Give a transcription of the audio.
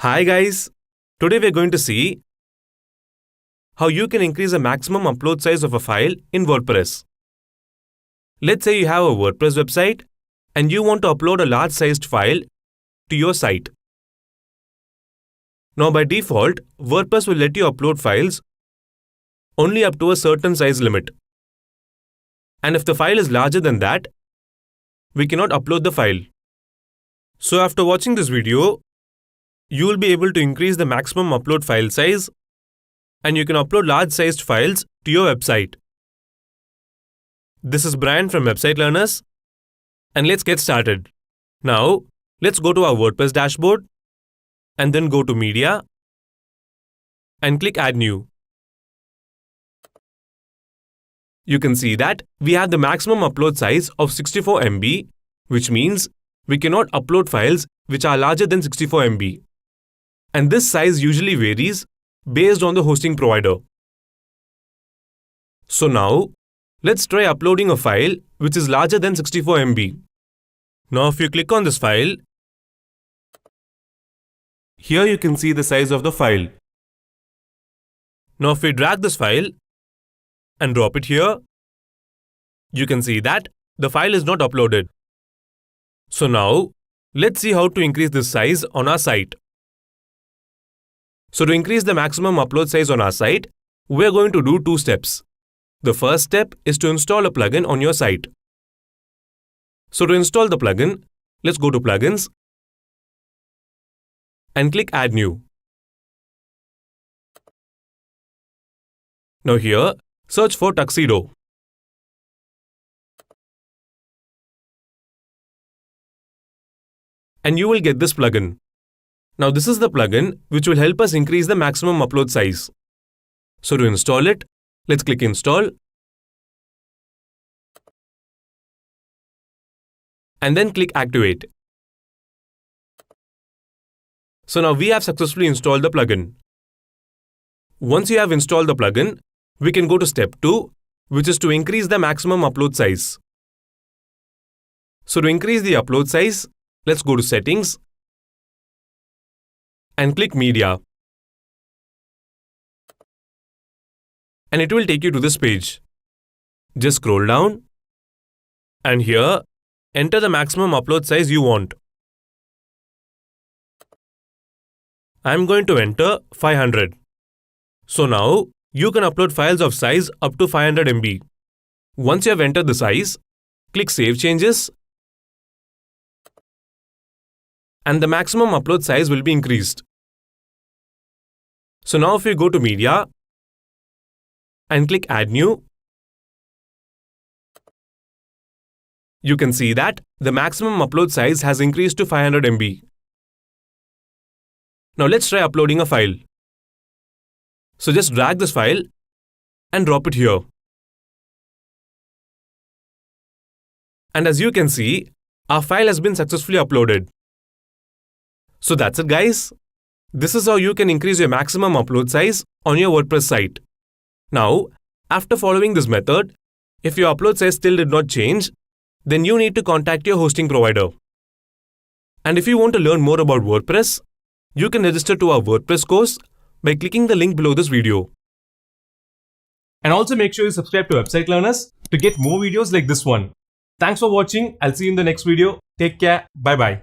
Hi guys, today we're going to see how you can increase the maximum upload size of a file in WordPress. Let's say you have a WordPress website and you want to upload a large sized file to your site. Now by default, WordPress will let you upload files only up to a certain size limit. And if the file is larger than that, we cannot upload the file. So after watching this video, you will be able to increase the maximum upload file size and you can upload large sized files to your website. This is Brian from Website Learners and let's get started. Now, let's go to our WordPress dashboard and then go to Media and click Add New. You can see that we have the maximum upload size of 64 MB, which means we cannot upload files which are larger than 64 MB. And this size usually varies based on the hosting provider. So now, let's try uploading a file which is larger than 64 MB. Now if you click on this file, here you can see the size of the file. Now if we drag this file and drop it here, you can see that the file is not uploaded. So now, let's see how to increase this size on our site. So to increase the maximum upload size on our site, we're going to do two steps. The first step is to install a plugin on your site. So to install the plugin, let's go to Plugins and click Add New. Now here, search for Tuxedo. And you will get this plugin. Now this is the plugin which will help us increase the maximum upload size. So to install it, let's click Install and then click Activate. So now we have successfully installed the plugin. Once you have installed the plugin, we can go to step 2, which is to increase the maximum upload size. So to increase the upload size, let's go to Settings and click Media. And it will take you to this page. Just scroll down and here, enter the maximum upload size you want. I'm going to enter 500. So now, you can upload files of size up to 500 MB. Once you have entered the size, click Save Changes and the maximum upload size will be increased. So now if we go to Media and click Add New, you can see that the maximum upload size has increased to 500 MB. Now let's try uploading a file. So just drag this file and drop it here. And as you can see, our file has been successfully uploaded. So that's it guys. This is how you can increase your maximum upload size on your WordPress site. Now, after following this method, if your upload size still did not change, then you need to contact your hosting provider. And if you want to learn more about WordPress, you can register to our WordPress course by clicking the link below this video. And also make sure you subscribe to Website Learners to get more videos like this one. Thanks for watching. I'll see you in the next video. Take care. Bye-bye.